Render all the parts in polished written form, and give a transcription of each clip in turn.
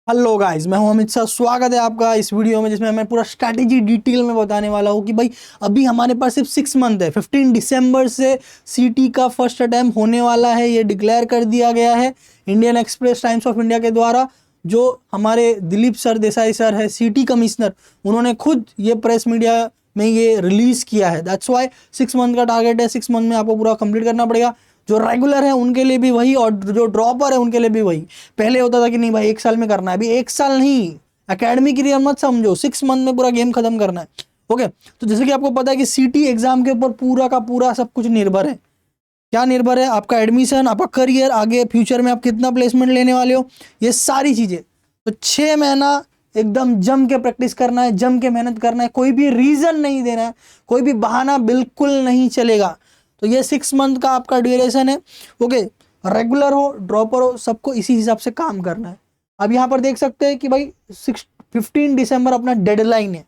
Hello guys, मैं हूं अमित शाह। स्वागत है आपका इस वीडियो में जिसमें मैं पूरा स्ट्रैटेजी डिटेल में बताने वाला हूं कि भाई अभी हमारे पास सिर्फ 6 मंथ है। 15 दिसंबर से सीटी का फर्स्ट अटैम्प्ट होने वाला है, ये डिक्लेयर कर दिया गया है Indian express times of India के द्वारा। जो हमारे दिलीप सर देसाई सर है सीटी कमिश्नर, उन्होंने खुद ये प्रेस मीडिया में ये रिलीज किया है। दैट्स वाई 6 मंथ का टारगेट है। 6 मंथ में आपको पूरा कंप्लीट करना पड़ेगा। जो रेगुलर है उनके लिए भी वही और जो ड्रॉपर है उनके लिए भी वही। पहले होता था कि नहीं भाई 1 साल में करना है, अभी 1 साल नहीं, एकेडमी की लिए मत समझो, 6 मंथ में पूरा गेम खत्म करना है। ओके, तो जैसे कि आपको पता है कि सीटी एग्जाम के ऊपर पूरा का पूरा सब कुछ निर्भर है। क्या निर्भर है? आपका एडमिशन, आपका करियर, आगे फ्यूचर में आप कितना प्लेसमेंट लेने वाले हो, ये सारी चीजें। तो 6 महीना एकदम जम के प्रैक्टिस करना है, जम के मेहनत करना है, कोई भी रीजन नहीं देना है, कोई भी बहाना बिल्कुल नहीं चलेगा। तो ये 6 मंथ का आपका ड्यूरेशन है। ओके, रेगुलर हो ड्रॉपर हो, सबको इसी हिसाब से काम करना है। अब यहाँ पर देख सकते हैं कि भाई 15 दिसंबर अपना डेडलाइन है।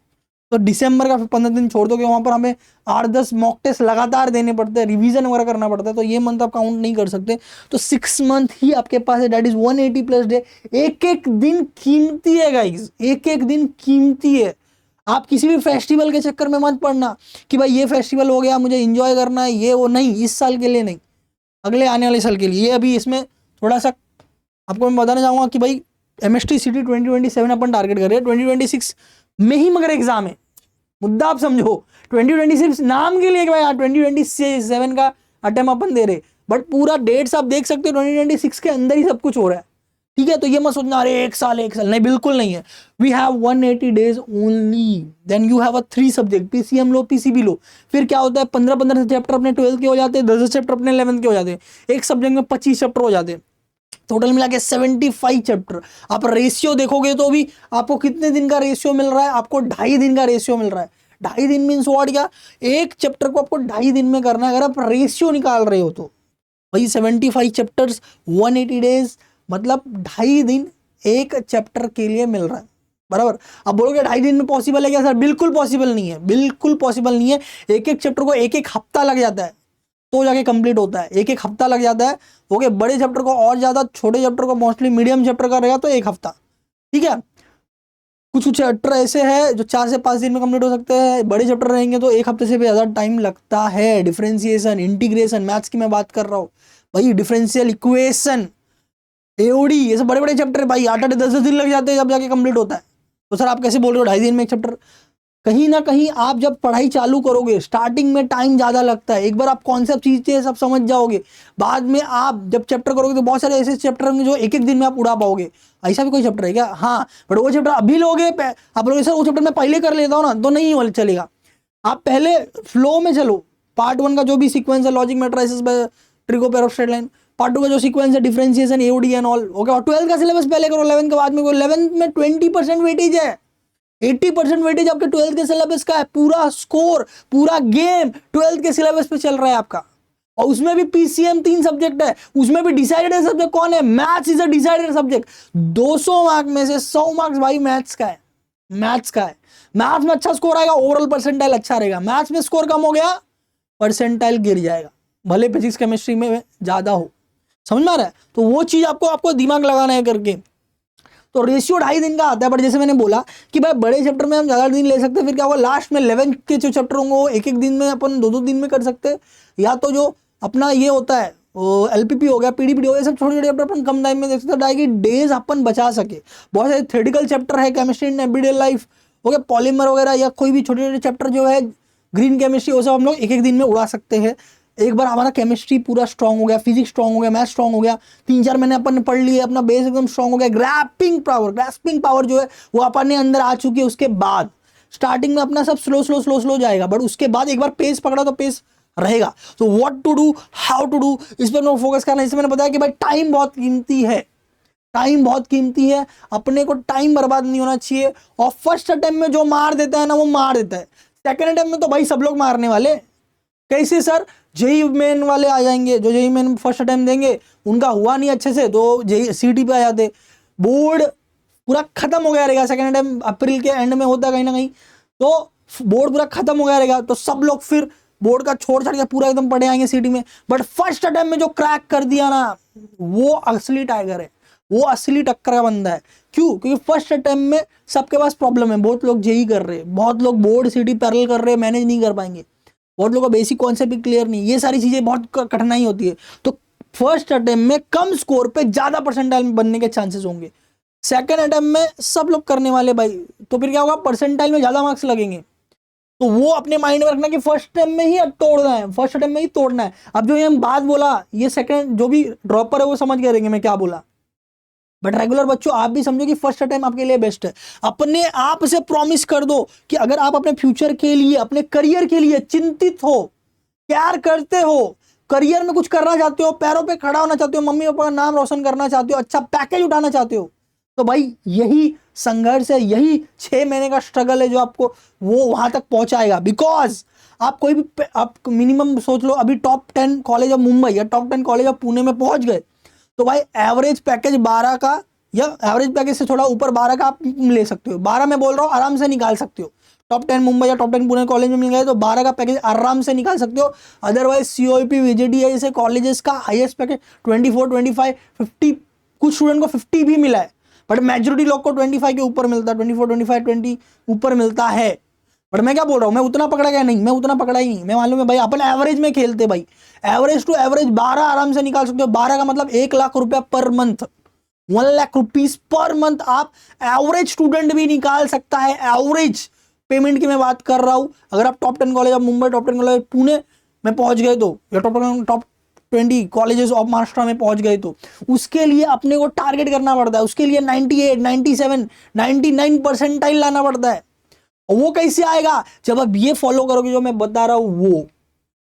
तो दिसंबर का 15 दिन छोड़ दो कि वहां पर हमें 8-10 मॉक टेस्ट लगातार देने पड़ते हैं, रिवीजन वगैरह करना पड़ता है, तो ये मंथ आप काउंट नहीं कर सकते। तो 6 मंथ ही आपके पास है, दैट इज 180+ डे। एक एक दिन कीमती है गाइस, एक एक दिन कीमती है। आप किसी भी फेस्टिवल के चक्कर में मत पड़ना कि भाई ये फेस्टिवल हो गया मुझे एंजॉय करना है, ये वो नहीं, इस साल के लिए नहीं, अगले आने वाले साल के लिए। ये अभी इसमें थोड़ा सा आपको मैं बताना चाहूंगा कि भाई एमएसटी सिटी 2027 अपन टारगेट कर रहे हैं। 2026 में ही मगर एग्जाम है, मुद्दा आप समझो। 2026 नाम के लिए कि भाई 2027 का अटेम्प्ट अपन दे रहे, बट पूरा डेट्स आप देख सकते हो 2026 के अंदर ही सब कुछ हो रहा है। ठीक है, तो ये मत सोचना अरे 1 साल 1 साल, नहीं, बिल्कुल नहीं है। We have 180 days only, then you have a 3 subject, PCM लो पीसीबी लो। फिर क्या होता है, 15 चैप्टर अपने 12th के हो जाते हैं, 10 चैप्टर अपने 11th के हो जाते हैं, एक सब्जेक्ट में 25 चैप्टर हो जाते हैं, टोटल मिला के 75 चैप्टर। आप रेशियो देखोगे तो भी आपको कितने दिन का रेशियो मिल रहा है, आपको 2.5 दिन का रेशियो मिल रहा है। 2.5 दिन मीन्स व्हाट? क्या एक चैप्टर को आपको 2.5 दिन में करना है अगर आप रेशियो निकाल रहे हो तो। वही 75 चैप्टर्स 180 डेज, मतलब 2.5 दिन एक चैप्टर के लिए मिल रहा है, बराबर। अब बोलोगे 2.5 दिन में पॉसिबल है क्या सर? बिल्कुल पॉसिबल नहीं है, बिल्कुल पॉसिबल नहीं है। एक एक चैप्टर को एक एक हफ्ता लग जाता है तो जाके कंप्लीट होता है, एक एक हफ्ता लग जाता है। ओके, बड़े चैप्टर को और ज्यादा, छोटे चैप्टर को मोस्टली मीडियम चैप्टर का रहेगा तो 1 हफ्ता। ठीक है, कुछ चैप्टर ऐसे हैं जो 4 से 5 दिन में कंप्लीट हो सकते हैं, बड़े चैप्टर रहेंगे तो 1 हफ्ते से भी ज्यादा टाइम लगता है। डिफरेंशिएशन, इंटीग्रेशन, मैथ्स की मैं बात कर रहा हूँ भाई, डिफरेंशियल इक्वेशन, एओडी, ये सब बड़े बड़े चैप्टर है भाई, 8-10 दिन लग जाते हैं जब जाके कंप्लीट होता है। तो सर आप कैसे बोल रहे हो 2.5 दिन में एक चैप्टर? कहीं ना कहीं आप जब पढ़ाई चालू करोगे स्टार्टिंग में टाइम ज्यादा लगता है, एक बार आप कॉन्सेप्ट चीजें सब समझ जाओगे, बाद में आप जब चैप्टर करोगे तो बहुत सारे ऐसे चैप्टर होंगे जो एक एक दिन में आप उड़ा पाओगे। ऐसा भी कोई चैप्टर है क्या? हाँ, बट वो चैप्टर अभी लोगे, आप लोगे सर वो चैप्टर मैं पहले कर लेता हूँ ना, तो नहीं चलेगा। आप पहले फ्लो में चलो। पार्ट 1 का जो भी सीक्वेंस है, logic, matrices, trigo, pair of straight line. Part 2 का जो सीक्वेंस है, differentiation, AOD and all, okay. और 12th का सिलेबस पहले करो, 11th के बाद में। 11th में 20% वेटेज है, 80% वेटेज आपके 12th के सिलेबस का है। पूरा स्कोर, पूरा गेम 12th के सिलेबस पे चल रहा है आपका। और उसमें भी पीसीएम 3 सब्जेक्ट है, उसमें भी डिसाइडेड सब्जेक्ट कौन है? Maths is a decided subject. 200 mark में से 100 मार्क्स भाई मैथ्स का है, मैथ्स का है। मैथ्स में अच्छा स्कोर आएगा, ओवरऑल परसेंटाइल अच्छा रहेगा। मैथ्स में स्कोर कम हो गया, परसेंटाइल गिर जाएगा, भले फिजिक्स केमिस्ट्री में ज्यादा हो। समझ में आ रहा है? तो वो चीज आपको दिमाग लगाना है करके। तो रेशियो 2.5 दिन का आता है, बट जैसे मैंने बोला कि भाई बड़े चैप्टर में हम ज्यादा दिन ले सकते हैं, फिर क्या होगा लास्ट में 11th के जो चैप्टर होंगे वो एक एक दिन में अपन 2-2 दिन में कर सकते हैं। या तो जो अपना ये होता है एलपीपी हो गया, पीडीपी हो गया, सब छोटे छोटे चैप्टर अपन कम टाइम में देख सकते हैं, डेज अपन बचा सके। बहुत सारे थ्योरेटिकल चैप्टर है, केमिस्ट्री इन एवरीडे लाइफ हो गया, पॉलीमर वगैरह, या कोई भी छोटे छोटे चैप्टर जो है, ग्रीन केमिस्ट्री, वो सब हम लोग एक एक दिन में उड़ा सकते हैं। एक बार हमारा केमिस्ट्री पूरा स्ट्रांग हो गया, फिजिक्स स्ट्रांग हो गया, मैथ स्ट्रांग हो गया, 3-4 महीने अपन ने पढ़ लिए, अपना बेस एकदम स्ट्रांग हो गया, ग्रैस्पिंग पावर जो है वो अपन ने अंदर आ चुकी है। उसके बाद स्टार्टिंग में अपना सब स्लो जाएगा, बट उसके बाद एक बार पेस पकड़ा तो पेस रहेगा। तो what to do, how to do, इस पर फोकस करना। जैसे मैंने बताया कि भाई टाइम बहुत कीमती है, टाइम बहुत कीमती है, अपने को टाइम बर्बाद नहीं होना चाहिए। और फर्स्ट अटेम्प्ट में जो मार देता है ना वो मार देता है, सेकंड अटेम्प्ट में तो भाई सब लोग मारने वाले। कैसे सर? जेई मेन वाले आ जाएंगे, जो जेई मेन फर्स्ट अटेम्प्ट देंगे, उनका हुआ नहीं अच्छे से तो जेई सीटी पे आ जाते। बोर्ड पूरा खत्म हो गया रहेगा, सेकंड अटेम्प्ट अप्रैल के एंड में होता है कहीं ना कहीं, तो बोर्ड पूरा खत्म हो गया रहेगा, तो सब लोग फिर बोर्ड का छोड़ छाड़ के पूरा एकदम पढ़े आएंगे सीटी में। बट फर्स्ट अटेम्प्ट में जो क्रैक कर दिया ना, वो असली टाइगर है, वो असली टक्कर का बंदा है। क्यों? क्योंकि फर्स्ट अटेम्प्ट में सबके पास प्रॉब्लम है, बहुत लोग जेई कर रहे हैं, बहुत लोग बोर्ड सीटी पैरेलल कर रहे हैं, मैनेज नहीं कर पाएंगे, बहुत लोगों का बेसिक कॉन्सेप्ट भी क्लियर नहीं, ये सारी चीजें बहुत कठिनाई होती है। तो फर्स्ट अटेम्प्ट में कम स्कोर पे ज्यादा परसेंटाइल बनने के चांसेस होंगे, सेकंड अटेम्प्ट में सब लोग करने वाले भाई, तो फिर क्या होगा, परसेंटाइल में ज्यादा मार्क्स लगेंगे। तो वो अपने माइंड में रखना कि फर्स्ट अटेम्प्ट में ही तोड़ना है, फर्स्ट अटेम्प्ट में ही तोड़ना है। अब जो ये हम बात बोला, ये सेकंड जो भी ड्रॉपर है वो समझ गए रहेंगे मैं क्या बोला, बट रेगुलर बच्चों आप भी समझो कि फर्स्ट अटेम्प्ट आपके लिए बेस्ट है। अपने आप से प्रॉमिस कर दो कि अगर आप अपने फ्यूचर के लिए, अपने करियर के लिए चिंतित हो, प्यार करते हो, करियर में कुछ करना चाहते हो, पैरों पे खड़ा होना चाहते हो, मम्मी पापा का नाम रोशन करना चाहते हो, अच्छा पैकेज उठाना चाहते हो, तो भाई यही संघर्ष है, यही 6 महीने का स्ट्रगल है जो आपको वो वहां तक पहुंचाएगा। बिकॉज आप कोई भी, आप मिनिमम सोच लो, अभी टॉप 10 कॉलेज ऑफ मुंबई या टॉप 10 कॉलेज ऑफ पुणे में पहुंच गए, तो भाई एवरेज पैकेज 12 का या एवरेज पैकेज से थोड़ा ऊपर 12 का आप ले सकते हो, 12 में बोल रहा हूँ आराम से निकाल सकते हो। टॉप 10 मुंबई या टॉप 10 पुणे कॉलेज में मिल गए तो 12 का पैकेज आराम से निकाल सकते हो। अदरवाइज सीओईपी वीजेडी ऐसे कॉलेजेस का हाईएस्ट पैकेज 24, 25, 50, कुछ स्टूडेंट को 50 भी मिला है, बट मेजोरिटी लोग को 25 के ऊपर मिलता है, 24, 25, 20 ऊपर मिलता है। बट मैं क्या बोल रहा हूँ, मैं उतना पकड़ा गया नहीं, मैं उतना पकड़ा ही नहीं, मैं मालूम है भाई अपन एवरेज में खेलते भाई, एवरेज टू एवरेज 12 आराम से निकाल सकते हो। 12 का मतलब 1 लाख रुपया per month, 1 lakh rupees per month आप एवरेज स्टूडेंट भी निकाल सकता है। एवरेज पेमेंट की मैं बात कर रहा हूं। अगर आप top 10 college of Mumbai, top 10 college Pune में पहुंच गए तो, या टॉप 20 कॉलेजेस ऑफ महाराष्ट्र में पहुंच गए तो उसके लिए अपने को टारगेट करना पड़ता है, उसके लिए 98, 97, 99 परसेंटाइल लाना पड़ता है। और वो कैसे आएगा, जब आप ये फॉलो करोगे जो मैं बता रहा हूं वो,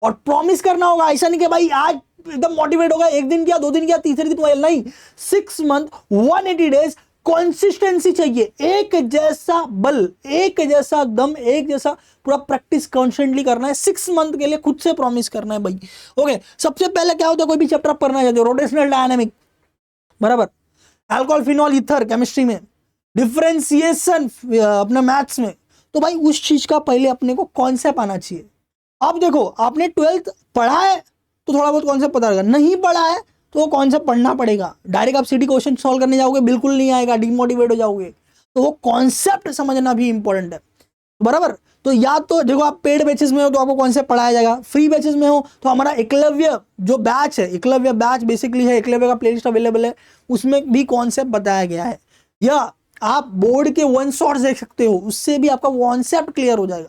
और प्रॉमिस करना होगा। ऐसा नहीं कि भाई आज एकदम मोटिवेट होगा, एक दिन किया, 2 दिन किया, तीसरे दिन नहीं, 6 मंथ 180 डेज कंसिस्टेंसी चाहिए, एक जैसा बल, एक जैसा दम, एक जैसा पूरा प्रैक्टिस कॉन्स्टेंटली करना है 6 मंथ के लिए, खुद से प्रॉमिस करना है भाई। ओके, सबसे पहले क्या होता है, कोई भी चैप्टर आप पढ़ना चाहते हो, रोटेशनल डायनामिक बराबर, अल्कोहल फिनॉल ईथर केमिस्ट्री में, डिफरेंशिएशन अपना मैथ्स में, तो भाई उस चीज का पहले अपने को कॉन्सेप्ट आना चाहिए। अब देखो आपने 12th पढ़ा है तो थोड़ा बहुत कॉन्सेप्ट पता रहेगा, नहीं पढ़ा है तो वो कॉन्सेप्ट पढ़ना पड़ेगा। डायरेक्ट आप सिटी क्वेश्चन सॉल्व करने जाओगे बिल्कुल नहीं आएगा, डिमोटिवेट हो जाओगे। तो वो कॉन्सेप्ट समझना भी इंपॉर्टेंट है बराबर। तो या तो देखो आप पेड बैचेस में हो तो आपको कॉन्सेप्ट पढ़ाया जाएगा, फ्री बैचेस में हो तो हमारा एकलव्य जो बैच है, एकलव्य बैच बेसिकली है, एकलव्य का प्लेलिस्ट अवेलेबल है, उसमें भी कॉन्सेप्ट बताया गया है। या आप बोर्ड के 1 शॉट्स देख सकते हो, उससे भी आपका कॉन्सेप्ट क्लियर हो जाएगा।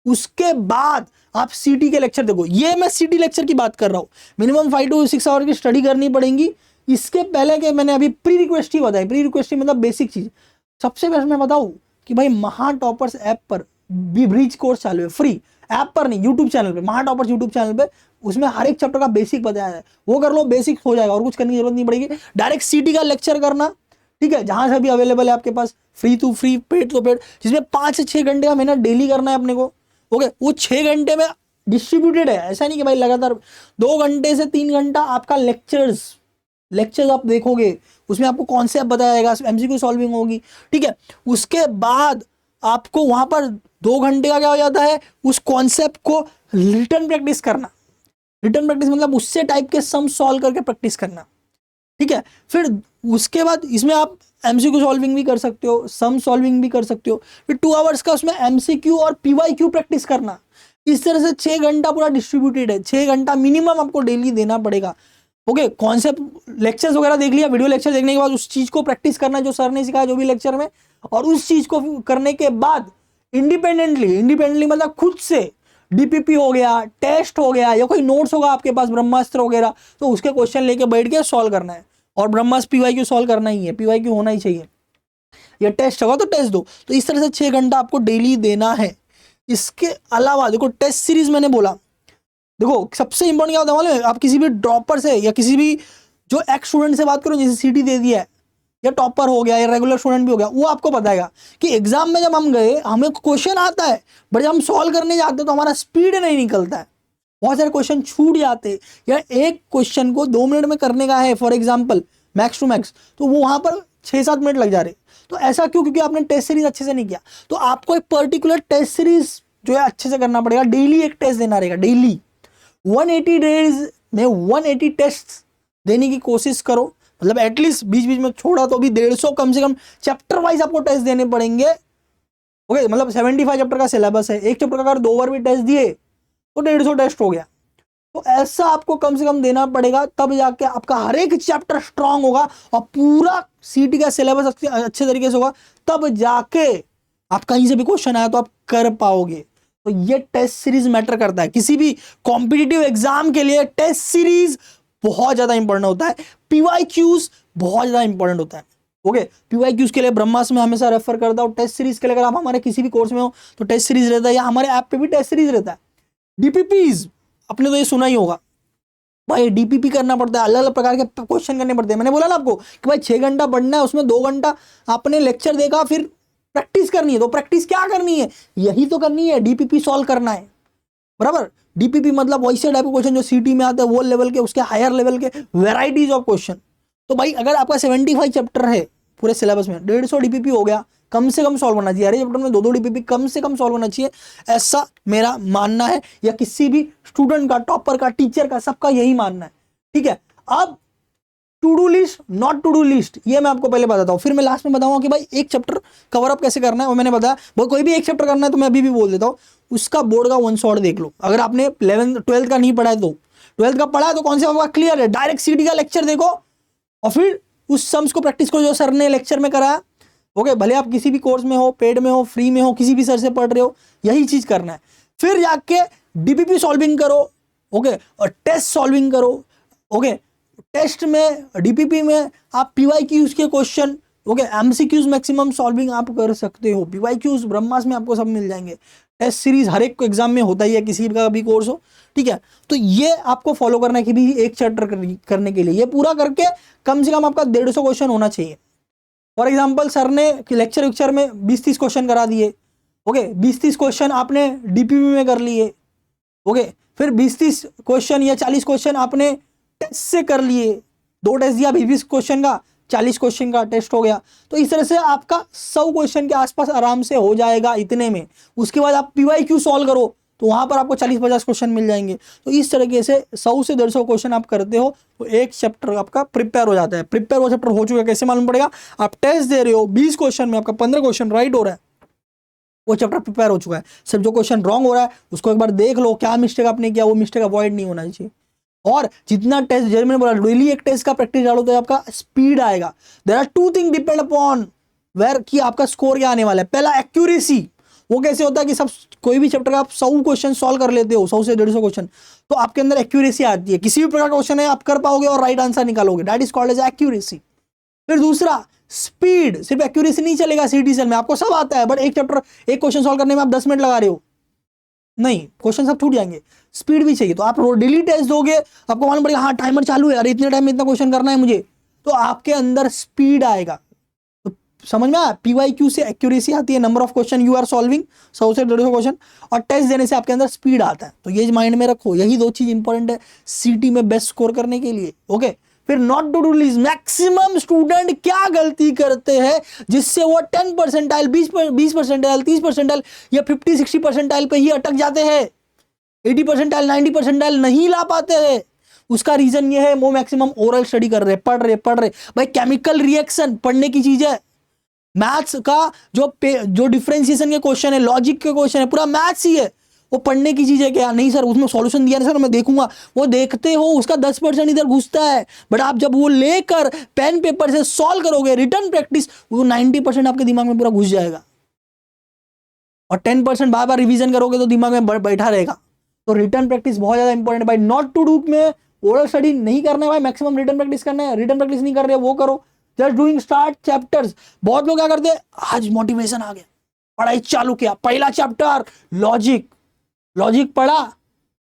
उसके बाद आप सीटी के लेक्चर देखो, ये मैं सीटी लेक्चर की बात कर रहा हूँ, मिनिमम 5 to 6 आवर की स्टडी करनी पड़ेगी। इसके पहले के मैंने अभी प्री रिक्वेस्ट ही बताई, प्री रिक्वेस्ट मतलब बेसिक चीज। सबसे पहले मैं बताऊँ कि भाई महा टॉपर्स ऐप पर भी ब्रिज कोर्स चालू है, फ्री, ऐप पर नहीं, यूट्यूब चैनल पे, महा टॉपर्स यूट्यूब चैनल पे, उसमें हर एक चैप्टर का बेसिक बताया है, वो कर लो, बेसिक हो जाएगा और कुछ करने की जरूरत नहीं पड़ेगी। डायरेक्ट सीटी का लेक्चर करना, ठीक है, जहां से भी अवेलेबल है आपके पास, free to free, paid to paid, जिसमें 5 से 6 घंटे का मेहनत डेली करना है अपने को। ओके, वो 6 घंटे में डिस्ट्रीब्यूटेड है, ऐसा नहीं कि भाई लगातार 2 घंटे से 3 घंटा आपका लेक्चर्स आप देखोगे, उसमें आपको कॉन्सेप्ट बताया जाएगा, एमसीक्यू सॉल्विंग होगी, ठीक है। उसके बाद आपको वहां पर 2 घंटे का क्या हो जाता है, उस कॉन्सेप्ट को रिटर्न प्रैक्टिस करना। रिटर्न प्रैक्टिस मतलब उससे टाइप के सम सॉल्व करके प्रैक्टिस करना, ठीक है। फिर उसके बाद इसमें आप एमसीक्यू सॉल्विंग भी कर सकते हो, सम सॉल्विंग भी कर सकते हो। फिर 2 आवर्स का उसमें एमसीक्यू और पीवाईक्यू प्रैक्टिस करना। इस तरह से 6 घंटा पूरा डिस्ट्रीब्यूटेड है, 6 घंटा मिनिमम आपको डेली देना पड़ेगा। ओके, कॉन्सेप्ट लेक्चर्स वगैरह देख लिया, वीडियो लेक्चर देखने के बाद उस चीज को प्रैक्टिस करना जो सर ने सिखाया जो भी लेक्चर में, और उस चीज को करने के बाद इंडिपेंडेंटली मतलब खुद से डीपीपी हो गया, टेस्ट हो गया, या कोई नोट्स होगा आपके पास ब्रह्मास्त्र वगैरह, तो उसके क्वेश्चन लेके बैठ के सॉल्व करना है। और ब्रह्मास्त्र पीवाईक्यू सॉल्व करना ही है, पीवाईक्यू होना ही चाहिए, या टेस्ट होगा तो टेस्ट दो। तो इस तरह से 6 घंटा आपको डेली देना है। इसके अलावा देखो टेस्ट सीरीज मैंने बोला, देखो सबसे इंपॉर्टेंट क्या होता है मालूम है, आप किसी भी ड्रॉपर से या किसी भी जो एक्स स्टूडेंट से बात करो, जैसे सीटी दे दिया है या टॉपर हो गया या रेगुलर स्टूडेंट भी हो गया, वो आपको बताएगा कि एग्जाम में जब हम गए हमें क्वेश्चन आता है, बट जब हम सॉल्व करने जाते हैं तो हमारा स्पीड नहीं निकलता है, बहुत सारे क्वेश्चन छूट जाते, या एक क्वेश्चन को 2 मिनट में करने का है for example max to max, तो वो वहां पर 6-7 मिनट लग जा रहे। तो ऐसा क्यों? क्योंकि आपने टेस्ट सीरीज अच्छे से नहीं किया। तो आपको एक पर्टिकुलर टेस्ट सीरीज जो है अच्छे से करना पड़ेगा, डेली एक टेस्ट देना रहेगा, डेली 180 डेज में 180 टेस्ट देने की कोशिश करो, मतलब एटलीस्ट बीच बीच में छोड़ा तो भी 150 कम से कम चैप्टर वाइज आपको टेस्ट देने पड़ेंगे। ओके, मतलब 75 चैप्टर का सिलेबस है, एक चैप्टर का अगर 2 बार भी टेस्ट दिए तो 150 टेस्ट हो गया। तो ऐसा आपको कम से कम देना पड़ेगा, तब जाके आपका हर एक चैप्टर स्ट्रांग होगा और पूरा सीटी का सिलेबस अच्छे तरीके से होगा, तब जाके आप कहीं से भी क्वेश्चन आया तो आप कर पाओगे। तो ये टेस्ट सीरीज मैटर करता है किसी भी कॉम्पिटिटिव एग्जाम के लिए। टेस्ट सीरीज बहुत ज्यादा इंपॉर्टेंट होता है, पीवाईक्यूज बहुत ज्यादा इंपॉर्टेंट होता है। ओके, पीवाईक्यूज के लिए ब्रह्मास्त्र में हमेशा रेफर करता हूं। टेस्ट सीरीज के लिए अगर आप हमारे किसी भी कोर्स में हो तो टेस्ट सीरीज रहता है, या हमारे ऐप पे भी टेस्ट सीरीज रहता है। डीपीपीज आपने तो ये सुना ही होगा भाई, डीपीपी करना पड़ता है, अलग अलग प्रकार के क्वेश्चन करने पड़ते हैं। मैंने बोला ना आपको कि भाई 6 घंटा पढ़ना है, उसमें 2 घंटा आपने लेक्चर देखा, फिर प्रैक्टिस करनी है। तो प्रैक्टिस क्या करनी है, यही तो करनी है, डीपीपी सॉल्व करना है, बराबर। डीपीपी मतलब वैसे टाइप के क्वेश्चन जो सीटी में आते हैं, वो लेवल के, उसके हायर लेवल के वेराइटीज ऑफ क्वेश्चन। तो भाई अगर आपका 75 चैप्टर है पूरे सिलेबस में, 150 डीपीपी हो गया, कम से कम सॉल्व होना चाहिए। हर चैप्टर में 2-2 डीपीपी कम से कम सॉल्व होना चाहिए, ऐसा मेरा मानना है, या किसी भी स्टूडेंट का, टॉपर का, टीचर का, सबका यही मानना है। ठीक है, अब to do list, not to do list, ये मैं आपको पहले बताता हूँ, फिर मैं लास्ट में बताऊंगा कि भाई एक चैप्टर कवर अप कैसे करना है। और मैंने बताया भाई कोई भी एक चैप्टर करना है तो मैं अभी भी बोल देता हूँ, उसका बोर्ड का 1 शॉट देख लो। अगर आपने 11th-12th का नहीं पढ़ा है तो 12th का पढ़ा है तो कौन से आपका क्लियर है, डायरेक्ट सीटी का लेक्चर देखो और फिर उस सम्स को प्रैक्टिस करो जो सर ने लेक्चर में कराया। ओके, भले आप किसी भी कोर्स में हो, पेड में हो, फ्री में हो, किसी भी सर से पढ़ रहे हो, यही चीज करना है। फिर जाके डीपीपी सॉल्विंग करो, ओके, और टेस्ट सॉल्विंग करो। ओके, टेस्ट में, डीपीपी में आप पीवाईक्यूज के question, okay, MCQs maximum solving आप कर सकते हो। पीवाईक्यूज ब्रह्मास्त्र में आपको सब मिल जाएंगे। टेस्ट सीरीज हर एक एग्जाम में होता ही है, किसी का भी कोर्स हो, ठीक है। तो ये आपको फॉलो करना है कि भी एक चैप्टर करने के लिए ये पूरा करके कम से कम आपका 150 क्वेश्चन होना चाहिए। फॉर एग्जाम्पल सर ने लेक्चर में 20-30 क्वेश्चन करा दिए, ओके, 20-30 क्वेश्चन आपने डीपीपी में कर लिए, ओके, फिर 20-30 क्वेश्चन या 40 क्वेश्चन आपने टेस्ट से कर लिए, 2 टेस्ट दिया, 20 क्वेश्चन का, 40 क्वेश्चन का टेस्ट हो गया। तो इस तरह से आपका 100 क्वेश्चन के आसपास आराम से हो जाएगा इतने में। उसके बाद आप पीवाईक्यू सॉल्व करो तो वहां पर आपको 40-50 क्वेश्चन मिल जाएंगे। तो इस तरीके से 100 से 150 क्वेश्चन आप करते हो तो एक चैप्टर आपका प्रिपेयर हो जाता है। प्रिपेयर वो चैप्टर हो चुका है कैसे मालूम पड़ेगा, आप टेस्ट दे रहे हो, 20 क्वेश्चन में आपका 15 क्वेश्चन राइट हो रहा है, वो चैप्टर प्रिपेयर हो चुका है। सिर्फ जो क्वेश्चन रॉन्ग हो रहा है उसको एक बार देख लो, क्या मिस्टेक आपने किया, वो मिस्टेक अवॉइड नहीं होना चाहिए। और जितना टेस्ट, जैसे मैंने बोला, डेली एक टेस्ट का प्रैक्टिस डालो तो आपका स्पीड आएगा। There are 2 thing depend upon where कि आपका स्कोर क्या आने वाला है। पहला एक्यूरेसी, वो कैसे होता है कि सब कोई भी चैप्टर का आप 100 क्वेश्चन सॉल्व कर लेते हो, 100 से 150 क्वेश्चन, तो आपके अंदर एक्यूरेसी आती है, किसी भी प्रकार का क्वेश्चन है आप कर पाओगे और राइट आंसर निकालोगे, that is called as accuracy. फिर दूसरा स्पीड, सिर्फ एक्यूरेसी नहीं चलेगा सीटीसीएल में, आपको सब आता है बट एक चैप्टर, एक क्वेश्चन सॉल्व करने में आप 10 मिनट लगा रहे हो, नहीं, क्वेश्चन सब छूट जाएंगे। स्पीड भी चाहिए, तो आप डेली टेस्ट दोगे, आपको मालूम पड़ेगा हाँ टाइमर चालू है, अरे इतने टाइम में इतना क्वेश्चन करना है मुझे, तो आपके अंदर स्पीड आएगा। तो समझ में आया, पीवाईक्यू से एक्यूरेसी आती है, number of question you are solving, 100 से 150 क्वेश्चन, और टेस्ट देने से आपके अंदर स्पीड आता है। तो ये माइंड में रखो, यही 2 चीज इंपॉर्टेंट है सीटी में बेस्ट स्कोर करने के लिए। ओके, फिर not to do list, maximum student क्या गलती करते हैं जिससे वो 10 परसेंटाइल, 20 परसेंटाइल, 30 परसेंटाइल या 50-60 परसेंटाइल पे ही अटक जाते हैं, 80 परसेंटाइल, 90 परसेंटाइल नहीं ला पाते हैं। उसका रीजन ये है, वो मैक्सिमम ओरल स्टडी कर रहे, पढ़ रहे। भाई केमिकल रिएक्शन पढ़ने की चीज है, मैथ्स का जो डिफरेंशिएशन के क्वेश्चन है, लॉजिक के क्वेश्चन है, पूरा मैथ्स ही है, वो पढ़ने की चीज है क्या? नहीं सर, उसमें सॉल्यूशन दिया ना सर, मैं देखूंगा, वो देखते हो उसका 10% इधर घुसता है, बट आप जब वो लेकर पेन पेपर से सॉल्व करोगे, रिटर्न प्रैक्टिस, वो 90% आपके दिमाग में पूरा घुस जाएगा, और 10% बार बार रिवीजन करोगे तो दिमाग में बैठा रहेगा। तो रिटर्न प्रैक्टिस बहुत ज्यादा इंपॉर्टेंट है भाई। नॉट टू डू में ओरल स्टडी नहीं करना है भाई, मैक्सिमम रिटर्न प्रैक्टिस करना है। रिटर्न प्रैक्टिस नहीं कर रहे वो करो, जस्ट डूइंग स्टार्ट चैप्टर्स। बहुत लोग क्या करते हैं, आज मोटिवेशन आ गया, पढ़ाई चालू किया, पहला चैप्टर लॉजिक पढ़ा,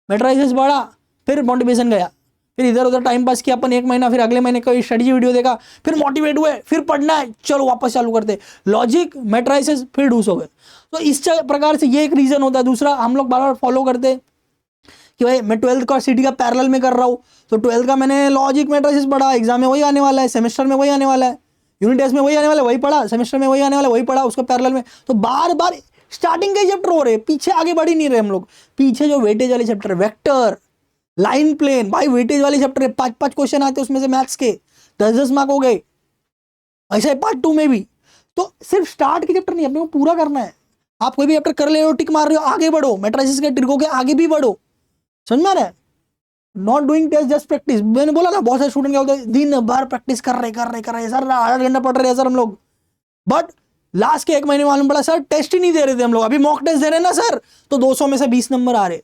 मैट्रिसेस पढ़ा, फिर मोटिवेशन गया, फिर इधर उधर टाइम पास किया अपन 1 महीना, फिर अगले महीने कोई स्टडी वीडियो देखा, फिर मोटिवेट हुए, फिर पढ़ना है, चलो वापस चालू करते, लॉजिक, मैट्रिसेस, फिर डूस हो गए। तो इस प्रकार से ये एक रीजन होता है। दूसरा, हम लोग बार बार फॉलो करते कि भाई मैं 12th का सिटी का पैरेलल में कर रहा हूँ, तो 12th का मैंने लॉजिक मैट्रिसेस पढ़ा, एग्जाम में वही आने वाला है, सेमेस्टर में वही आने वाला है, यूनिट टेस्ट में वही आने वाला है, वही पढ़ा, सेमेस्टर में वही आने वाला है, वही पढ़ा, उसको पैरेलल में। तो बार बार स्टार्टिंग के चैप्टर हो रहे, पीछे आगे बढ़ ही नहीं रहे हम लोग। पीछे जो वेटेज वाले चैप्टर, वेक्टर, लाइन प्लेन, भाई वेटेज वाले चैप्टर है, 5-5 क्वेश्चन आते हैं उसमें से मैथ्स के, 10-10 मार्क हो गए। ऐसा है पार्ट 2 में भी। तो सिर्फ स्टार्ट के चैप्टर नहीं, अपने को पूरा करना है। आप कोई भी चैप्टर कर ले रहे हो, टिक मार रहे हो, आगे बढ़ो, मैट्रिसेस के ट्रिकों के आगे भी बढ़ो, समझ में आ रहा है। Not doing test just practice. मैंने बोला ना बहुत सारे स्टूडेंट क्या होते हैं, दिन भर प्रैक्टिस कर रहे सर, 8 घंटा पढ़ रहे हैं सर हम लोग, बट लास्ट के 1 महीने मालूम पड़ा सर टेस्ट ही नहीं दे रहे थे हम लोग। अभी मॉक टेस्ट दे रहे हैं ना सर, तो 200 में से 20 नंबर आ रहे,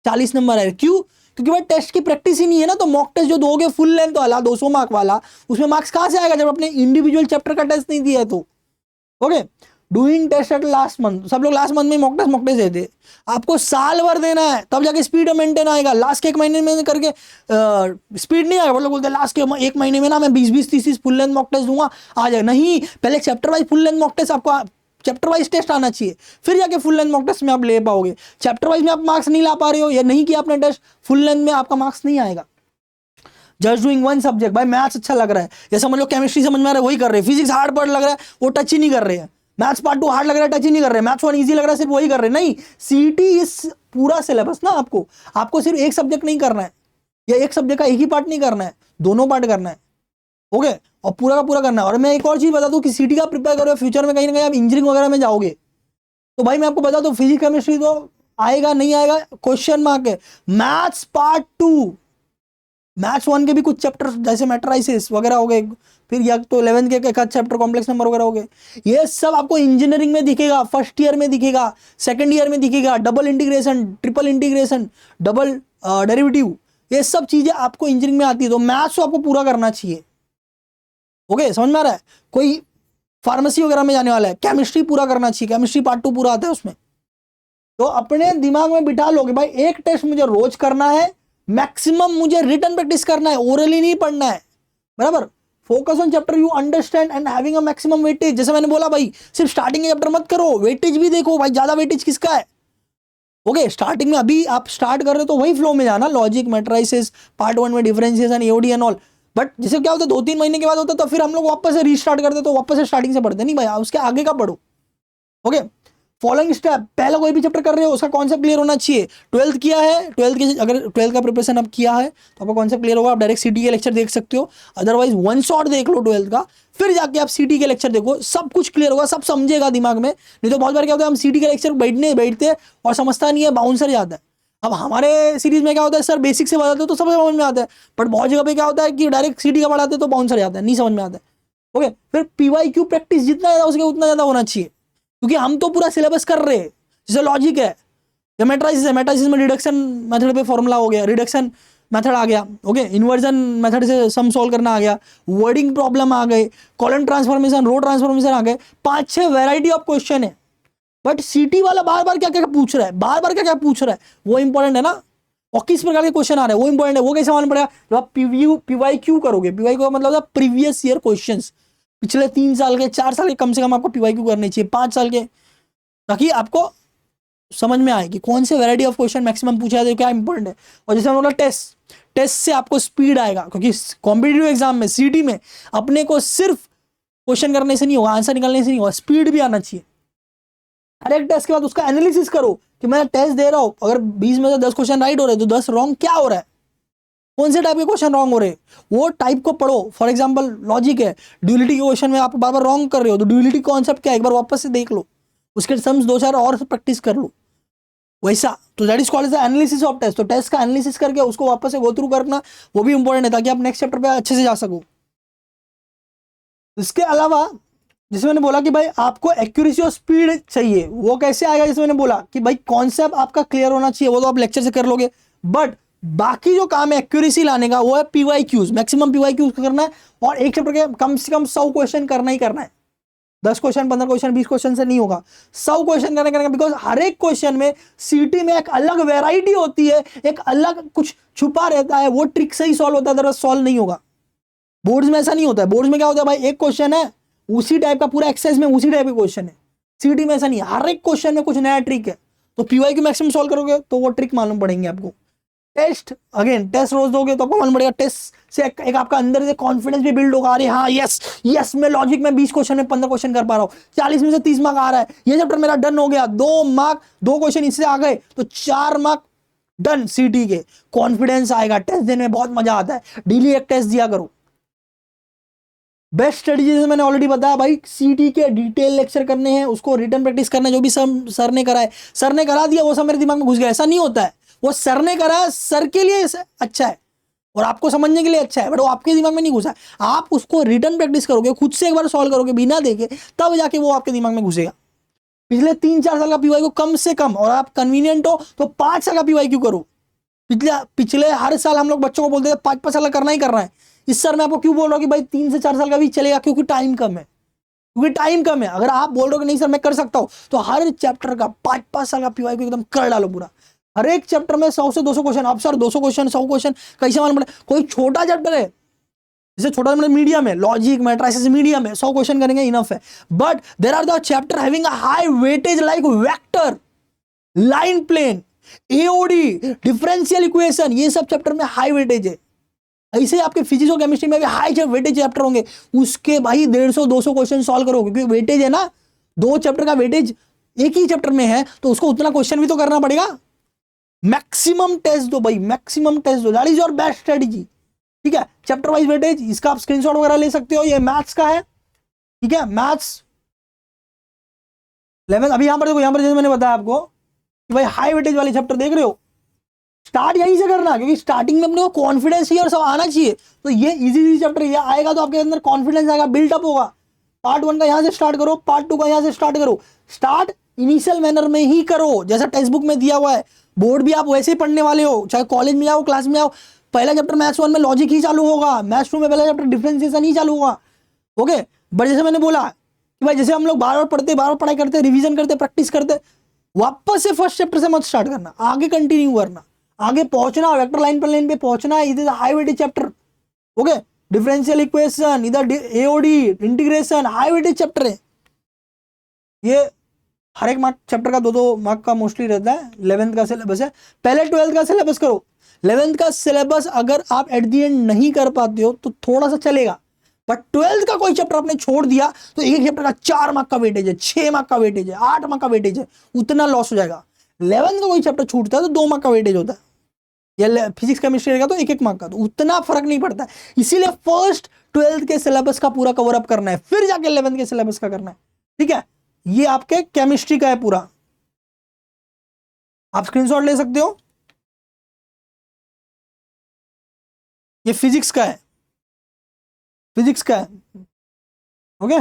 40 नंबर आ रहे। क्यों? क्योंकि भाई टेस्ट की प्रैक्टिस ही नहीं है ना। तो मॉक टेस्ट जो दोगे फुल लेंथ वाला 200 मार्क वाला, उसमें मार्क्स कहां से आएगा जब अपने इंडिविजुअल चैप्टर का टेस्ट नहीं दिया है तो। Okay, doing test at last month, सब लोग लास्ट मंथ में मॉक टेस्ट देते। आपको साल भर देना है तब जाके स्पीड मेंटेन आएगा। लास्ट के 1 महीने में करके स्पीड नहीं आएगा। मतलब बोलते हैं लास्ट के 1 महीने में ना मैं 20-20 30 फुल लेंथ मॉक टेस्ट दूंगा, आ जाएगा। नहीं, पहले chapter wise full length mock test, आपको चैप्टर वाइज टेस्ट आना चाहिए, फिर जाके फुल लेंथ मॉक टेस्ट में आप ले पाओगे। चैप्टर वाइज में आप मार्क्स नहीं ला पा रहे हो या नहीं किया आपने टेस्ट, फुल लेंथ में आपका मार्क्स नहीं आएगा। जस्ट डूइंग वन सब्जेक्ट, भाई मैथ्स अच्छा लग रहा है, जैसे समझ लो केमिस्ट्री समझ में आ रहा है वही कर रहे हैं, फिजिक्स हार्ड पड़ लग रहा है वो टच ही नहीं कर रहे हैं, मैथ्स पार्ट 2 हार्ड लग रहा है टच ही नहीं कर रहे, मैथ्स 1 इजी लग रहा है सिर्फ वही कर रहे हैं। नहीं, सीईटी इस पूरा सिलेबस ना, आपको सिर्फ एक सब्जेक्ट नहीं करना है या एक सब्जेक्ट का एक ही पार्ट नहीं करना है, दोनों पार्ट करना है। ओके, और पूरा का पूरा करना है। और मैं एक और चीज बता दूं कि सीटी का प्रिपेयर करो, फ्यूचर में कहीं ना कहीं आप इंजीनियरिंग वगैरह में जाओगे, तो भाई मैं आपको बता दूं फिजिक्स केमिस्ट्री तो आएगा नहीं आएगा क्वेश्चन मार्क है। मैथ्स पार्ट 2, मैथ्स 1 के भी कुछ चैप्टर जैसे मैट्रिसेस वगैरह हो गए, फिर या तो 11th के एक चैप्टर कॉम्प्लेक्स नंबर वगैरह हो गए, ये सब आपको इंजीनियरिंग में दिखेगा, फर्स्ट ईयर में दिखेगा, सेकंड ईयर में दिखेगा। Double integration, triple integration, double derivative, ये सब चीजें आपको इंजीनियरिंग में आती है। तो मैथ्स आपको पूरा करना चाहिए। ओके, समझ में आ रहा है। कोई फार्मेसी वगैरह में जाने वाला है, केमिस्ट्री पूरा करना चाहिए, केमिस्ट्री पार्ट 2 पूरा आता है उसमें। तो अपने दिमाग में बिठा लोगे भाई एक टेस्ट मुझे रोज करना है, मैक्सिमम मुझे रिटन प्रैक्टिस करना है, ओरली नहीं पढ़ना है, बराबर। Focus on chapter you understand and having a maximum weightage. जैसे मैंने बोला भाई सिर्फ स्टार्टिंग के चैप्टर मत करो, वेटेज भी देखो भाई, ज्यादा वेटेज किसका है। ओके, स्टार्टिंग में अभी आप स्टार्ट कर रहे हो तो वही फ्लो में जाना, लॉजिक, मैट्रिसेस, पार्ट 1 में differentiation, AOD and all. But जैसे क्या होता है 2-3 महीने के बाद होता है तो फिर हम लोग वापस से रीस्टार्ट करते, तो वापस से स्टार्टिंग से पढ़ते नहीं भाई, उसके आगे का पढ़ो। ओके, फॉलोइंग स्टेप, पहला कोई भी चैप्टर कर रहे हो उसका कॉन्सेप्ट क्लियर होना चाहिए। 12th किया है, 12th के अगर 12th का प्रिपरेशन आप किया है तो आपका कॉन्सेप्ट क्लियर होगा, आप डायरेक्ट सीटी के लेक्चर देख सकते हो, अदरवाइज वन शॉट देख लो 12th का, फिर जाके आप सीटी के लेक्चर देखो, सब कुछ क्लियर होगा, सब समझेगा दिमाग में। नहीं तो बहुत बार क्या होता है हम सीटी के लेक्चर बैठते हैं और समझता नहीं है, बाउंसर जाता है। अब हमारे सीरीज में क्या होता है सर बेसिक से बताते हो तो सब समझ में आता है, बट बहुत जगह पे क्या होता है कि डायरेक्ट सीटी का पढ़ाते तो बाउंसर जाता है, नहीं समझ में आता है। ओके, फिर पीवाईक्यू प्रैक्टिस जितना ज्यादा उसके उतना ज्यादा होना चाहिए, क्योंकि हम तो पूरा सिलेबस कर रहे हैं। जैसे लॉजिक है या मैट्रिसेस है, मैट्रिसेस में रिडक्शन मेथड पे फॉर्मूला हो गया, रिडक्शन मेथड आ गया। ओके, इन्वर्जन मेथड से सम सॉल्व करना आ गया, वर्डिंग प्रॉब्लम आ गए, कॉलम ट्रांसफॉर्मेशन, रो ट्रांसफॉर्मेशन आ गए, 5-6 वैरायटी ऑफ क्वेश्चन है। बट सीटी वाला बार बार क्या क्या पूछ रहा है, बार बार क्या क्या पूछ रहा है, वो इंपॉर्टेंट है ना। और किस प्रकार के क्वेश्चन आ रहे हैं वो इंपॉर्टेंट है। वो कैसे मालूम पड़ेगा जब आप पीवाईक्यू करोगे। पीवाईक्यू का मतलब प्रीवियस ईयर क्वेश्चंस, पिछले 3 साल के 4 साल के कम से कम आपको पीवाईक्यू करने चाहिए, 5 साल के, ताकि आपको समझ में आए कि कौन से वैरायटी ऑफ क्वेश्चन मैक्सिमम पूछा जाए, क्या इंपॉर्टेंट है। और जैसे हम बोला टेस्ट से आपको स्पीड आएगा, क्योंकि कॉम्पिटिटिव एग्जाम में सीटी में अपने को सिर्फ क्वेश्चन करने से नहीं होगा, आंसर निकालने से नहीं होगा, स्पीड भी आना चाहिए। हर एक टेस्ट के बाद उसका एनालिसिस करो कि मैं टेस्ट दे रहा हूं, अगर 20 में से 10 क्वेश्चन राइट हो रहे तो 10 रॉन्ग क्या हो रहा है, कौन से टाइप के क्वेश्चन रॉन्ग हो रहे हैं, वो टाइप को पढ़ो। फॉर एग्जांपल लॉजिक है, ड्यूलिटी के क्वेश्चन में आप बार बार रॉन्ग कर रहे हो तो ड्यूलिटी कॉन्सेप्ट क्या है एक बार वापस से देख लो, उसके सम्स 2-4 और प्रैक्टिस कर लो वैसा। तो that is called as analysis of test. तो टेस्ट का एनालिसिस करके उसको वापस से गो थ्रू करना वो भी इंपॉर्टेंट है, ताकि आप नेक्स्ट चैप्टर पे अच्छे से जा सको। इसके अलावा जैसे मैंने बोला कि भाई आपको एक्यूरेसी और स्पीड चाहिए, वो कैसे आएगा, जैसे मैंने बोला कि भाई कॉन्सेप्ट आपका क्लियर होना चाहिए, वो तो आप लेक्चर से कर लोगे, बट बाकी जो काम है एक्यूरेसी लाने का वो है पीवाईक्यूज, मैक्सिमम पीवाईक्यूज करना है। और एक चैप्टर के कम से कम 100 क्वेश्चन करना ही करना है, 10 क्वेश्चन, 15 क्वेश्चन, 20 क्वेश्चन से नहीं होगा, 100 क्वेश्चन करने, बिकॉज हर एक क्वेश्चन में सीटी में एक अलग वेराइटी होती है, एक अलग कुछ छुपा रहता है, वो ट्रिक से ही सॉल्व होता है, अदरवाइज सॉल्व नहीं होगा। बोर्ड्स में ऐसा नहीं होता है, बोर्ड्स में क्या होता है भाई एक क्वेश्चन है उसी टाइप का, पूरा एक्सरसाइज में उसी टाइप के क्वेश्चन है, सीटी में ऐसा नहीं है, हर एक क्वेश्चन में कुछ नया ट्रिक है। तो पीवाईक्यू मैक्सिमम सॉल्व करोगे तो वो ट्रिक मालूम पड़ेंगे आपको। टेस्ट, अगेन टेस्ट रोज दोगे तो आपको मालूम पड़ेगा, टेस्ट से एक आपका अंदर से कॉन्फिडेंस भी बिल्ड होगा, अरे हाँ यस मैं लॉजिक में 20 क्वेश्चन में 15 क्वेश्चन कर पा रहा हूँ, 40 में से 30 मार्क आ रहा है, ये चैप्टर मेरा डन हो गया, 2 मार्क 2 क्वेश्चन इससे आ गए तो 4 मार्क डन सीटी के। कॉन्फिडेंस आएगा, टेस्ट देने में बहुत मजा आता है, डेली एक टेस्ट दिया करो। बेस्ट स्ट्रेटेजी जैसे मैंने ऑलरेडी बताया भाई, सीटी के डिटेल लेक्चर करने हैं, उसको रिटर्न प्रैक्टिस करना है, जो भी सर ने कराए, सर ने करा दिया वो सब मेरे दिमाग में घुस गया, ऐसा नहीं होता है। वो सर ने करा, सर के लिए अच्छा है और आपको समझने के लिए अच्छा है, बट वो आपके दिमाग में नहीं घुसा। आप उसको रिटर्न प्रैक्टिस करोगे, खुद से एक बार सॉल्व करोगे बिना देखे, तब जाके वो आपके दिमाग में घुसेगा। पिछले 3-4 साल का पीवाई को कम से कम, और आप कन्वीनियंट हो तो 5 साल का पीवाई क्यों करो। पिछले हर साल हम लोग बच्चों को बोलते थे 5-5 साल का करना ही करना है। इस साल मैं आपको क्यों बोल रहा हूँ कि भाई 3 से 4 साल का भी चलेगा, क्योंकि टाइम कम है, क्योंकि टाइम कम है। अगर आप बोल रहे हो कि नहीं सर मैं कर सकता हूं, तो हर चैप्टर का 5-5 साल का पीवाई को एकदम कर डालो पूरा। हर एक चैप्टर में 100 से 200 क्वेश्चन। अब सर 200 क्वेश्चन 100 क्वेश्चन कैसे मालूम पड़े। कोई छोटा चैप्टर है, जैसे छोटा मतलब मीडियम है, लॉजिक मैट्रिसेस मीडियम है, 100 क्वेश्चन करेंगे इनफ है। But there are the chapter having a high weightage like vector, line plane, AOD, differential equation, ये सब चैप्टर में हाई वेटेज है। ऐसे आपके फिजिक्स और केमिस्ट्री में भी हाई वेटेज चैप्टर होंगे, उसके भाई 150-200 क्वेश्चन सॉल्व करो, क्योंकि वेटेज है ना, 2 चैप्टर का वेटेज एक ही चैप्टर में है, तो उसको उतना क्वेश्चन भी तो करना पड़ेगा। मैक्सिमम टेस्ट दो भाई, मैक्सिमम टेस्ट दो, that is your best strategy. ठीक है, चैप्टर वाइज वेटेज, इसका आप स्क्रीनशॉट वगैरह ले सकते हो, ये मैथ्स का है। ठीक है, मैथ्स 11 अभी यहां पर देखो, यहां पर जैसे मैंने बताया आपको कि भाई हाई वेटेज वाले चैप्टर देख रहे हो, स्टार्ट यहीं से करना, क्योंकि स्टार्टिंग में अपने को कॉन्फिडेंस ही और सब आना चाहिए। तो ये इजी चैप्टर ये आएगा तो आपके अंदर कॉन्फिडेंस आएगा, बिल्टअप होगा। पार्ट 1 का यहां से स्टार्ट करो, पार्ट 2 का यहां से स्टार्ट करो। स्टार्ट इनिशियल मैनर में ही करो, जैसा टेक्स्ट बुक में दिया हुआ है। बोर्ड भी आप वैसे ही पढ़ने वाले हो, चाहे कॉलेज में आओ क्लास में आओ, पहला चैप्टर मैथ्स 1 में लॉजिक ही चालू होगा, मैथ्स 2 में पहला चैप्टर डिफरेंशिएशन ही चालू होगा। ओके, बट जैसे मैंने बोला कि भाई जैसे हम लोग बार बार पढ़ते, बार बार पढ़ाई करते, रिविजन करते, प्रैक्टिस करते, वापस से फर्स्ट चैप्टर से मत स्टार्ट करना, आगे कंटिन्यू करना, आगे पहुंचना, वेक्टर लाइन पर लाइन पे पहुंचना। It is high weightage chapter. Okay, differential equation, इधर AOD, integration, high weightage chapter है ये। हर एक मार्क चैप्टर का 2-2 मार्क का मोस्टली रहता है। 11th का सिलेबस है, पहले 12th का सिलेबस करो। 11th का सिलेबस अगर आप एट दी एंड नहीं कर पाते हो तो थोड़ा सा चलेगा, बट 12th का कोई चैप्टर आपने छोड़ दिया तो एक चैप्टर का 4 मार्क का वेटेज है, 6 मार्क का वेटेज है, 8 मार्क का वेटेज है, उतना लॉस हो जाएगा। 11th का कोई चैप्टर छूटता है तो 2 मार्क का वेटेज होता है, या फिजिक्स केमिस्ट्री रहेगा तो 1-1 मार्क का, तो उतना फर्क नहीं पड़ता है। इसीलिए फर्स्ट 12th के सिलेबस का पूरा कवर अप करना है, फिर जाके 11th के सिलेबस का करना है। ठीक है, ये आपके केमिस्ट्री का है पूरा, आप स्क्रीनशॉट ले सकते हो। ये फिजिक्स का है, फिजिक्स का है। ओके,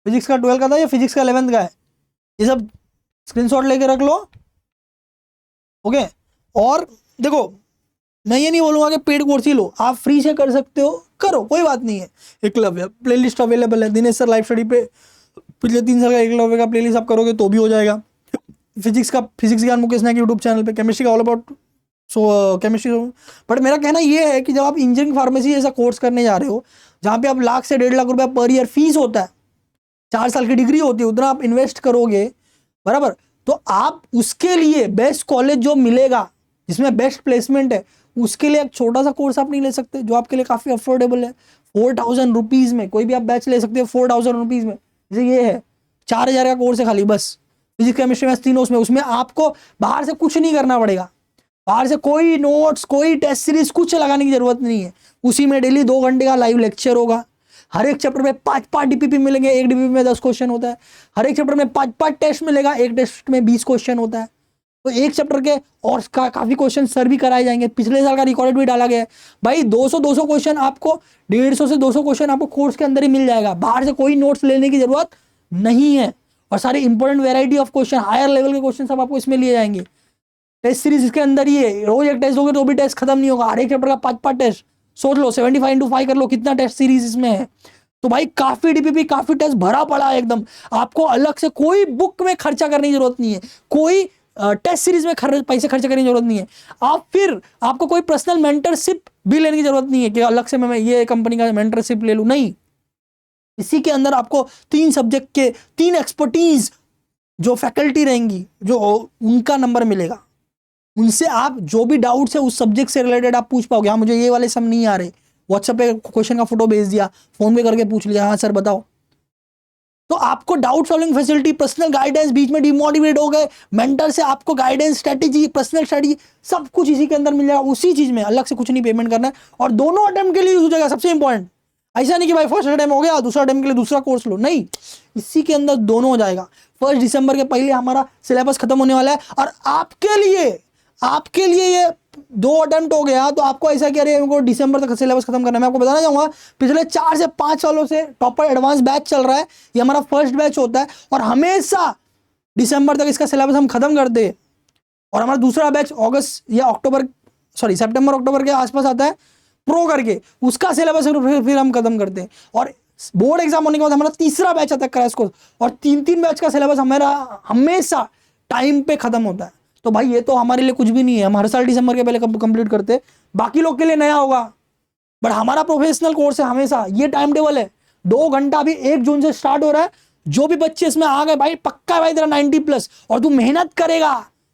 फिजिक्स का 12 का था, ये फिजिक्स का 11th का है। ये सब स्क्रीनशॉट लेके रख लो। ओके, और देखो मैं ये नहीं बोलूंगा कि पेड कोर्स ही लो, आप फ्री से कर सकते हो, करो, कोई बात नहीं है। एकलव्य प्लेलिस्ट अवेलेबल है, दिनेश सर लाइव स्टडी पे पिछले 3 साल का एकलव्य का प्लेलिस्ट आप करोगे तो भी हो जाएगा। फिजिक्स का फिजिक्स ज्ञान मुकेश नायक यूट्यूब चैनल पे, केमिस्ट्री का ऑल अबाउट केमिस्ट्री। बट मेरा कहना ये है कि जब आप इंजीनियरिंग फार्मेसी जैसा कोर्स करने जा रहे हो, जहाँ पे आप 1 लाख से 1.5 लाख रुपया पर ईयर फीस होता है, 4 साल की डिग्री होती है, उतना आप इन्वेस्ट करोगे बराबर, तो आप उसके लिए बेस्ट कॉलेज जो मिलेगा जिसमें बेस्ट प्लेसमेंट है, उसके लिए एक छोटा सा कोर्स आप नहीं ले सकते जो आपके लिए काफी अफोर्डेबल है। 4000 रुपीज में कोई भी आप बैच ले सकते हो, 4000 रुपीज में। जैसे ये है 4000 का कोर्स है खाली, बस फिजिक्स केमिस्ट्री मैथ्स तीनों उसमें आपको बाहर से कुछ नहीं करना पड़ेगा, बाहर से कोई नोट्स कोई टेस्ट सीरीज कुछ लगाने की जरूरत नहीं है। उसी में डेली 2 घंटे का लाइव लेक्चर होगा, हर एक चैप्टर में 5 डीपीपी मिलेंगे, एक डीपीपी में 10 क्वेश्चन होता है, हर एक चैप्टर में 5 टेस्ट मिलेगा, एक टेस्ट में 20 क्वेश्चन होता है। तो एक चैप्टर के और काफी क्वेश्चन सर भी कराए जाएंगे, पिछले साल का रिकॉर्ड भी डाला गया है भाई। 200 क्वेश्चन आपको, 150 से 200 क्वेश्चन आपको कोर्स के अंदर ही मिल जाएगा, बाहर से कोई नोट्स लेने की जरूरत नहीं है। और सारे important variety of question, higher level के क्वेश्चन सब आपको इसमें लिए जाएंगे। टेस्ट सीरीज इसके अंदर ही है, रोज एक टेस्ट दोगे तो भी टेस्ट खत्म नहीं होगा, हर एक चैप्टर का 5 टेस्ट। सोच लो 75x5 कर लो, कितना टेस्ट सीरीज इसमें है। तो भाई काफी डीपीपी काफी टेस्ट भरा पड़ा है एकदम, आपको अलग से कोई बुक में खर्चा करने की जरूरत नहीं है, कोई टेस्ट सीरीज में पैसे खर्च करने की जरूरत नहीं है। आप फिर आपको कोई पर्सनल मेंटरशिप भी लेने की जरूरत नहीं है कि अलग से मैं ये कंपनी का मेंटरशिप ले लूं, नहीं। इसी के अंदर आपको 3 सब्जेक्ट के 3 एक्सपर्टीज जो फैकल्टी रहेंगी, जो उनका नंबर मिलेगा, उनसे आप जो भी डाउट्स है उस सब्जेक्ट से रिलेटेड आप पूछ पाओगे। हाँ मुझे ये वाले सब नहीं आ रहे, व्हाट्सएप पे क्वेश्चन का फोटो भेज दिया, फोन पे करके पूछ लिया, हाँ सर बताओ। तो आपको doubt solving facility, personal guidance, बीच में डिमोटिवेट हो गए, मेंटर से आपको गाइडेंस, स्ट्रेटेजी, पर्सनल स्ट्रेटेजी, सब कुछ इसी के अंदर मिल जाएगा, उसी चीज में, अलग से कुछ नहीं पेमेंट करना है, और दोनों अटेम्प्ट के लिए यूज हो जाएगा। सबसे इंपॉर्टेंट ऐसा नहीं कि भाई फर्स्ट अटेम्प्ट हो गया, दूसरा अटेम्प्ट के लिए दूसरा कोर्स लो, नहीं, इसी के अंदर दोनों हो जाएगा। 1 दिसंबर के पहले हमारा सिलेबस खत्म होने वाला है, और आपके लिए ये 2 अटेम्प्ट हो गया तो आपको ऐसा कह रहे हैं हमको दिसंबर तक सिलेबस खत्म करना है। मैं आपको बताना चाहूंगा, पिछले 4 से 5 सालों से टॉपर एडवांस बैच चल रहा है, ये हमारा फर्स्ट बैच होता है, और हमेशा दिसंबर तक इसका सिलेबस हम खत्म कर दे, और हमारा दूसरा बैच अगस्त या सितंबर अक्टूबर के आसपास आता है प्रो करके, उसका सिलेबस फिर हम खत्म करते हैं, और बोर्ड एग्जाम होने के बाद हमारा तीसरा बैच आता है क्रैश कोर्स, और 3 बैच का सिलेबस हमारा हमेशा टाइम पे खत्म होता है। तो भाई ये तो हमारे लिए कुछ भी नहीं है, हम हर साल दिसंबर के पहले कंप्लीट करते, बाकी लोग के लिए नया होगा, बट हमारा प्रोफेशनल कोर्स है, हमेशा ये टाइम टेबल है। 2 घंटा अभी 1 जून से स्टार्ट हो रहा है, जो भी बच्चे इसमें आ गए भाई पक्का है भाई तेरा 90+, और तू मेहनत करेगा,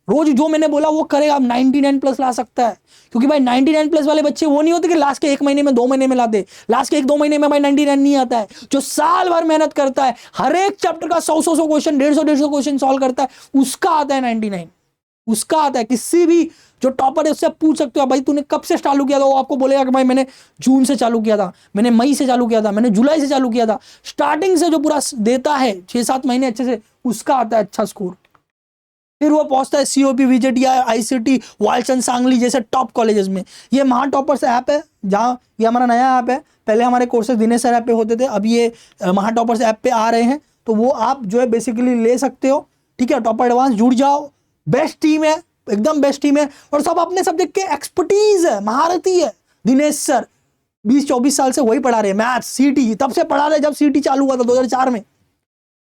रोज जो मैंने बोला वो करेगा, 99+ ला सकता है, क्योंकि भाई 99+ वाले बच्चे वो नहीं होते कि लास्ट के 1 महीने में 2 महीने में लाते, लास्ट के 1-2 महीने में भाई 99 नहीं आता है, जो साल भर मेहनत करता है, हर एक चैप्टर का 100 क्वेश्चन, 150 क्वेश्चन सॉल्व करता है, उसका आता है 99, उसका आता है। किसी भी जो टॉपर है उससे पूछ सकते हो भाई तूने कब से चालू किया था, वो आपको बोलेगा कि भाई मैंने जून से चालू किया था, मैंने मई से चालू किया था, मैंने जुलाई से चालू किया था, स्टार्टिंग से जो पूरा देता है 6-7 महीने अच्छे से, उसका आता है अच्छा स्कोर। फिर वो पहुंचता है COP, VJTI, ICT, Walchand, Sangli जैसे टॉप कॉलेजेस में। ये महा टॉपर्स ऐप है, जहाँ ये हमारा नया ऐप है, पहले हमारे कोर्सेज दिनेश सर ऐप पे होते थे, अब ये महा टॉपर्स ऐप पे आ रहे हैं, तो वो आप जो है बेसिकली ले सकते हो, ठीक है। टॉपर एडवांस जुड़ जाओ, बेस्ट टीम है, एकदम बेस्ट टीम है, और सब अपने सब्जेक्ट के एक्सपर्टीज है, महारथी है। दिनेश सर 20-24 साल से वही पढ़ा रहे हैं, मैथ्स CT तब से पढ़ा रहे जब CT चालू हुआ था 2004 में।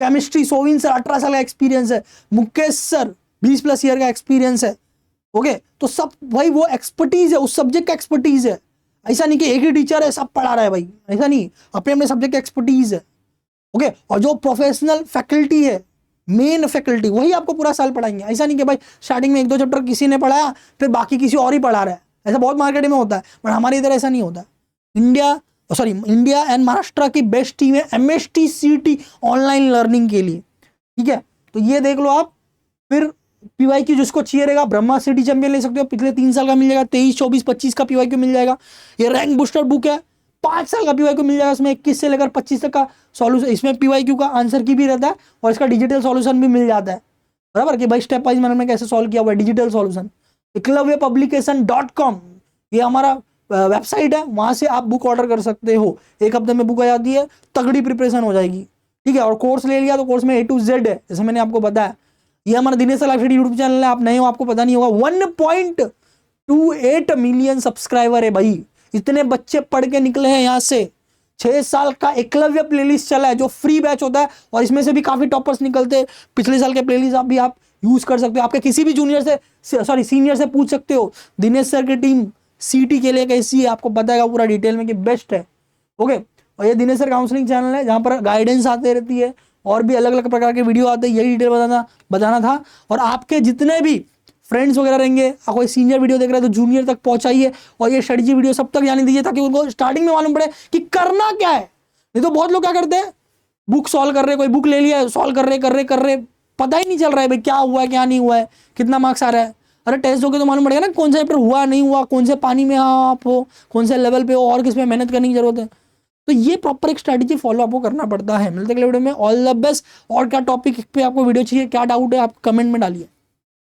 केमिस्ट्री सोविन सर 18 साल का एक्सपीरियंस है, मुकेश सर 20+ ईयर का एक्सपीरियंस है, ओके। तो सब भाई वो एक्सपर्टीज है, उस सब्जेक्ट का एक्सपर्टीज है, ऐसा नहीं कि एक ही टीचर है सब पढ़ा रहा है भाई, ऐसा नहीं, अपने अपने सब्जेक्ट का एक्सपर्टीज है, ओके। और जो प्रोफेशनल फैकल्टी है, मेन फैकल्टी, वही आपको पूरा साल पढ़ाएंगे, ऐसा नहीं कि भाई स्टार्टिंग में 1-2 चैप्टर किसी ने पढ़ाया फिर बाकी किसी और ही पढ़ा रहा है, ऐसा बहुत मार्केट में होता है, बट हमारे इधर ऐसा नहीं होता। इंडिया एंड महाराष्ट्र की बेस्ट टीम है MST CT ऑनलाइन लर्निंग के लिए, ठीक है। तो ये देख लो आप। फिर PYQ जिसको चाहिए रहेगा, ब्रह्मा सिटी चैंपियन ले सकते हो, पिछले 3 साल का मिल जाएगा, 23, 24, 25 का PYQ मिल जाएगा। ये रैंक बूस्टर बुक है, 5 साल का PYQ मिल जाएगा, इसमें 21 से लेकर 25 तक का सॉल्यूशन, इसमें PYQ का आंसर की भी रहता है, और इसका डिजिटल सॉल्यूशन भी मिल जाता है, बराबर, कि भाई स्टेप वाइज मैंने कैसे सॉल्व किया हुआ है, डिजिटल सॉल्यूशन। eklavyapublication.com ये हमारा वेबसाइट है, वहां से आप बुक ऑर्डर कर सकते हो, 1 हफ्ते में बुक आ जाती है, तगड़ी प्रिपरेशन हो जाएगी, ठीक है। और कोर्स ले लिया तो कोर्स में A to Z है, जैसे मैंने आपको बताया। ये हमारा Dinesh live study YouTube channel है, आप नए हो आपको पता नहीं होगा, 1.28 मिलियन सब्सक्राइबर है भाई, इतने बच्चे पढ़ के निकले हैं यहाँ से। 6 साल का एकलव्य प्लेलिस्ट चला है जो फ्री बैच होता है, और इसमें से भी काफी टॉपर्स निकलते हैं। पिछले साल के प्लेलिस्ट आप यूज कर सकते हो, आपके किसी भी सीनियर से पूछ सकते हो दिनेश सर की टीम CT के लिए कैसी है, आपको बताएगा पूरा डिटेल में कि बेस्ट है, ओके। और ये दिनेश सर काउंसलिंग चैनल है, जहाँ पर गाइडेंस आते रहती है, और भी अलग अलग प्रकार के वीडियो आते हैं, यही डिटेल बताना था। और आपके जितने भी फ्रेंड्स वगैरह रहेंगे, कोई सीनियर वीडियो देख रहे हैं तो जूनियर तक पहुंचाइए, और ये स्ट्रेटजी वीडियो सब तक जाने दीजिए, ताकि उनको स्टार्टिंग में मालूम पड़े कि करना क्या है। नहीं तो बहुत लोग क्या करते हैं, बुक सॉल्व कर रहे, कोई बुक ले लिया, सॉल्व कर रहे, पता ही नहीं चल रहा है भाई क्या हुआ है क्या नहीं हुआ है, कितना मार्क्स आ रहा है। अरे टेस्ट दोगे तो मालूम पड़ेगा ना कौन सा पेपर हुआ नहीं हुआ, कौन से पानी में आप हो, कौन से लेवल पे हो, और किस में मेहनत करने की जरूरत है। तो ये प्रॉपर एक स्ट्रेटजी फॉलो आपको करना पड़ता है। मिलते अगले वीडियो में, ऑल द बेस्ट। और क्या टॉपिक पे आपको वीडियो चाहिए, क्या डाउट है, आप कमेंट में डालिए।